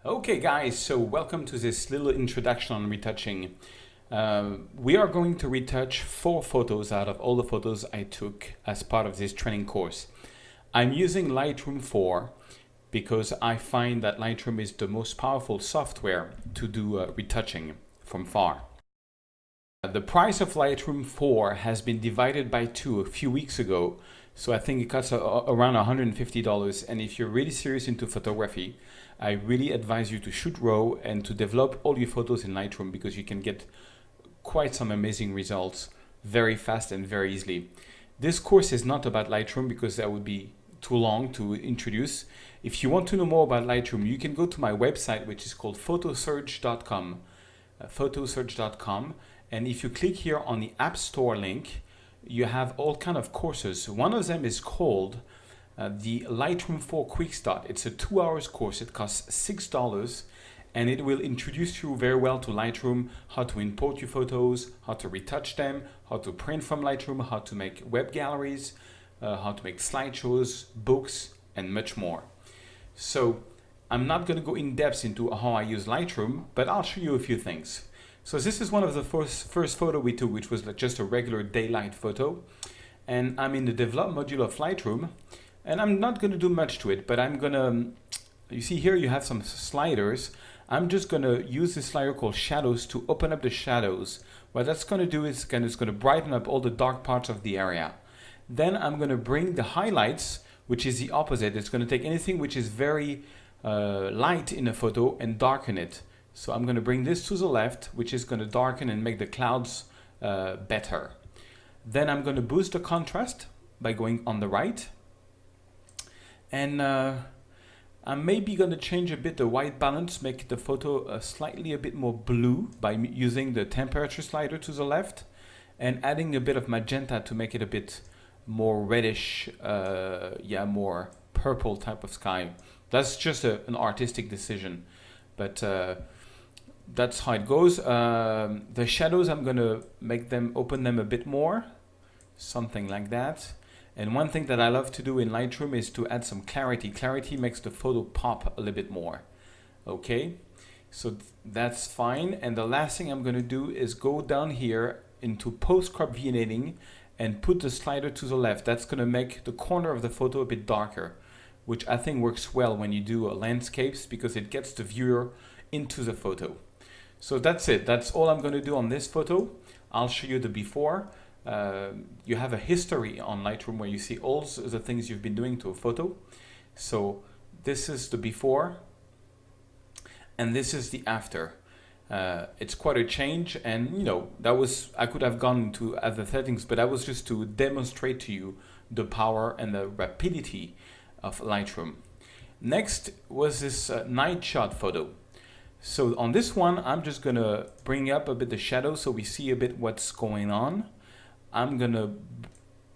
Okay guys, so welcome to this little introduction on retouching. We are going to retouch 4 photos out of all the photos I took as part of this training course. I'm using Lightroom 4 because I find that Lightroom is the most powerful software to do retouching from far. The price of Lightroom 4 has been divided by 2 a few weeks ago, so I think it costs around $150, and if you're really serious into photography, I really advise you to shoot RAW and to develop all your photos in Lightroom because you can get quite some amazing results very fast and very easily. This course is not about Lightroom because that would be too long to introduce. If you want to know more about Lightroom, you can go to my website, which is called photosurge.com, and if you click here on the App Store link, you have all kind of courses. One of them is called the Lightroom 4 Quick Start. It's a 2-hour course. It costs $6 and it will introduce you very well to Lightroom, how to import your photos, how to retouch them, how to print from Lightroom, how to make web galleries, how to make slideshows, books, and much more. So I'm not going to go in depth into how I use Lightroom, but I'll show you a few things. So this is one of the first photo we took, which was like just a regular daylight photo. And I'm in the develop module of Lightroom, and I'm not going to do much to it, but I'm going to, you see here you have some sliders. I'm just going to use this slider called shadows to open up the shadows. What that's going to do is it's going to brighten up all the dark parts of the area. Then I'm going to bring the highlights, which is the opposite. It's going to take anything which is very light in a photo and darken it. So I'm going to bring this to the left, which is going to darken and make the clouds better. Then I'm going to boost the contrast by going on the right. And I'm maybe going to change a bit the white balance, make the photo slightly a bit more blue by using the temperature slider to the left and adding a bit of magenta to make it a bit more reddish, more purple type of sky. That's just an artistic decision, but that's how it goes. The shadows, I'm going to open them a bit more, something like that. And one thing that I love to do in Lightroom is to add some clarity. Clarity makes the photo pop a little bit more. Okay, so that's fine. And the last thing I'm going to do is go down here into post-crop vignetting and put the slider to the left. That's going to make the corner of the photo a bit darker, which I think works well when you do landscapes because it gets the viewer into the photo. So that's it. That's all I'm going to do on this photo. I'll show you the before. You have a history on Lightroom where you see all the things you've been doing to a photo. So this is the before and this is the after. It's quite a change, and you know, I could have gone into other settings, but that was just to demonstrate to you the power and the rapidity of Lightroom. Next was this night shot photo. So on this one, I'm just gonna bring up a bit the shadow so we see a bit what's going on. I'm gonna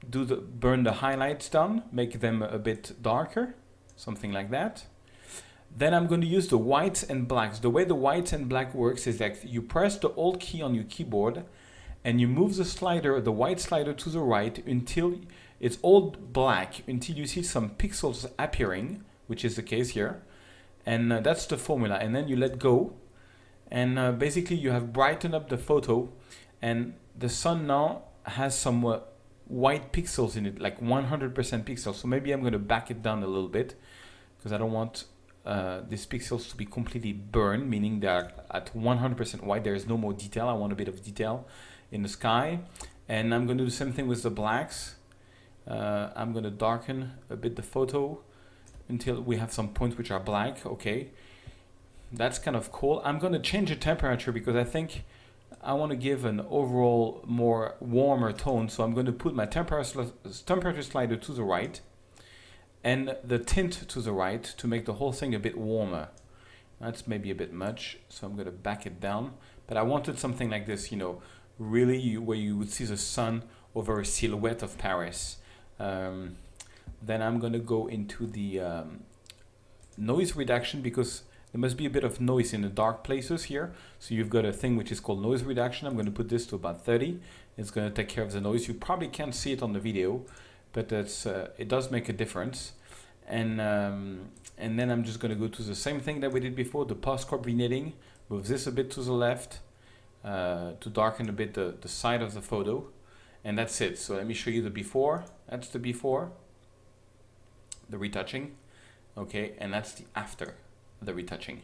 burn the highlights down, make them a bit darker, something like that. Then I'm going to use the whites and blacks. The way the whites and black works is that you press the Alt key on your keyboard and you move the white slider to the right until it's all black, until you see some pixels appearing, which is the case here. And that's the formula. And then you let go. And basically you have brightened up the photo, and the sun now has some white pixels in it, like 100% pixels. So maybe I'm going to back it down a little bit because I don't want these pixels to be completely burned, meaning they're at 100% white. There is no more detail. I want a bit of detail in the sky. And I'm going to do the same thing with the blacks. I'm going to darken a bit the photo until we have some points which are black. Okay, that's kind of cool. I'm going to change the temperature because I think I want to give an overall more warmer tone. So I'm going to put my temperature slider to the right and the tint to the right to make the whole thing a bit warmer. That's maybe a bit much, so I'm going to back it down. But I wanted something like this, you know, really where you would see the sun over a silhouette of Paris. Then I'm going to go into the noise reduction because there must be a bit of noise in the dark places here. So you've got a thing which is called noise reduction. I'm going to put this to about 30. It's going to take care of the noise. You probably can't see it on the video, but it does make a difference. and then I'm just going to go to the same thing that we did before, the post-crop vignetting. Move this a bit to the left to darken a bit the side of the photo, and that's it. So let me show you the before. That's the before, the retouching, okay, and that's the after, the retouching.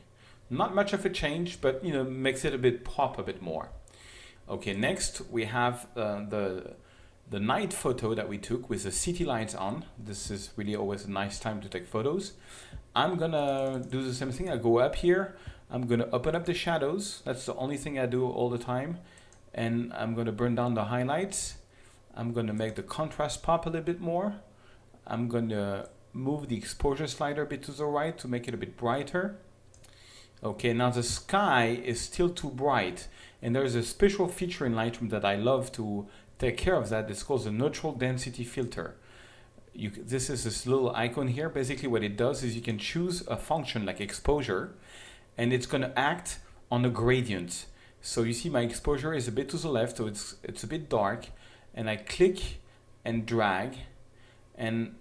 Not much of a change, but you know, makes it a bit pop a bit more. Okay, next we have the night photo that we took with the city lights on. This is really always a nice time to take photos. I'm gonna do the same thing. I go up here, I'm gonna open up the shadows. That's the only thing I do all the time. And I'm gonna burn down the highlights. I'm gonna make the contrast pop a little bit more. I'm gonna move the exposure slider a bit to the right to make it a bit brighter. Okay, now the sky is still too bright, and there's a special feature in Lightroom that I love to take care of that. It's called the neutral density filter. This is this little icon here. Basically what it does is you can choose a function like exposure, and it's going to act on a gradient. So you see my exposure is a bit to the left, so it's a bit dark, and I click and drag and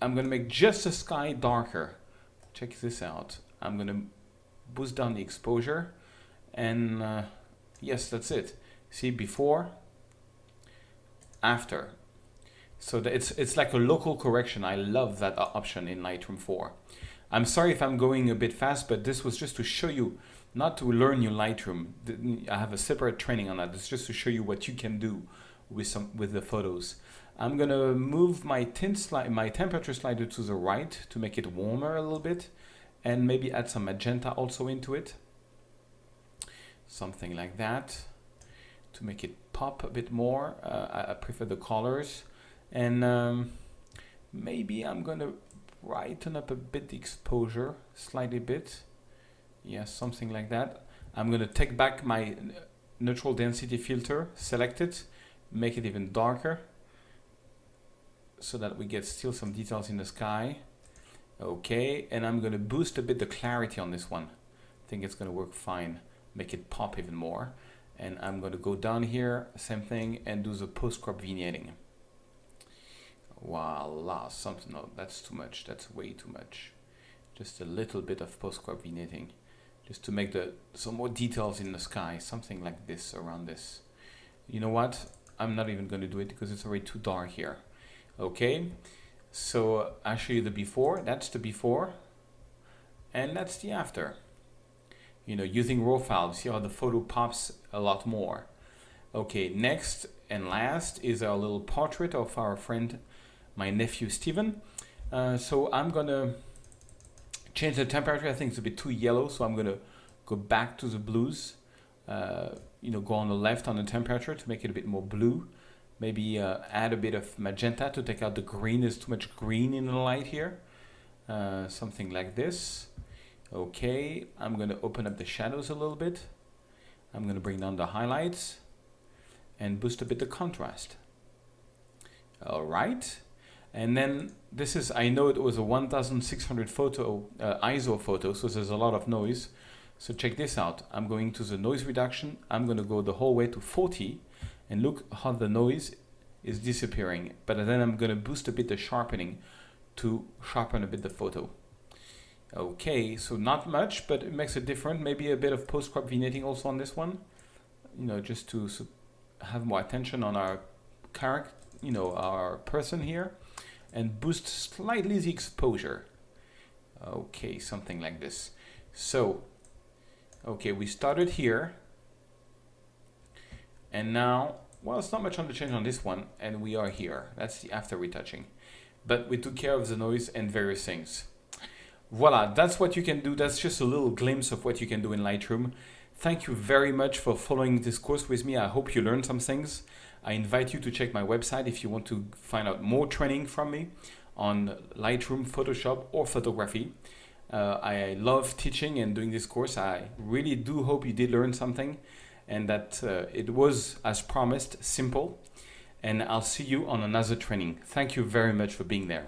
I'm going to make just the sky darker. Check this out. I'm going to boost down the exposure, and yes, that's it. See, before, after. So it's like a local correction. I love that option in Lightroom 4. I'm sorry if I'm going a bit fast, but this was just to show you, not to learn your Lightroom. I have a separate training on that. It's just to show you what you can do with the photos. I'm gonna move my temperature slider to the right to make it warmer a little bit, and maybe add some magenta also into it. Something like that to make it pop a bit more. I prefer the colors, and maybe I'm gonna brighten up a bit the exposure, slightly bit. Yes, something like that. I'm gonna take back my neutral density filter, select it, make it even darker, so that we get still some details in the sky. Okay, and I'm gonna boost a bit the clarity on this one. I think it's gonna work fine, make it pop even more. And I'm gonna go down here, same thing, and do the post-crop vignetting. Voila, something, no, that's too much, that's way too much. Just a little bit of post-crop vignetting, just to make some more details in the sky, something like this, around this. You know what, I'm not even gonna do it because it's already too dark here. Okay, so I'll show you the before. That's the before, and that's the after. You know, using raw file, see how the photo pops a lot more. Okay, next and last is our little portrait of our friend, my nephew Steven. So I'm gonna change the temperature. I think it's a bit too yellow, so I'm gonna go back to the blues. You know, go on the left on the temperature to make it a bit more blue. Maybe add a bit of magenta to take out the green. There's too much green in the light here. Something like this. Okay, I'm going to open up the shadows a little bit. I'm going to bring down the highlights and boost a bit the contrast. All right. And then this is, I know it was a 1600 photo, ISO photo, so there's a lot of noise. So check this out. I'm going to the noise reduction. I'm going to go the whole way to 40. And look how the noise is disappearing. But then I'm going to boost a bit the sharpening to sharpen a bit the photo. Okay, so not much, but it makes it different. Maybe a bit of post-crop vignetting also on this one. You know, just to have more attention on our character, you know, our person here. And boost slightly the exposure. Okay, something like this. So, okay, we started here. And now, well, it's not much on the change on this one, and we are here. That's the after retouching. But we took care of the noise and various things. Voila, that's what you can do. That's just a little glimpse of what you can do in Lightroom. Thank you very much for following this course with me. I hope you learned some things. I invite you to check my website if you want to find out more training from me on Lightroom, Photoshop, or photography. I love teaching and doing this course. I really do hope you did learn something, and that it was, as promised, simple. And I'll see you on another training. Thank you very much for being there.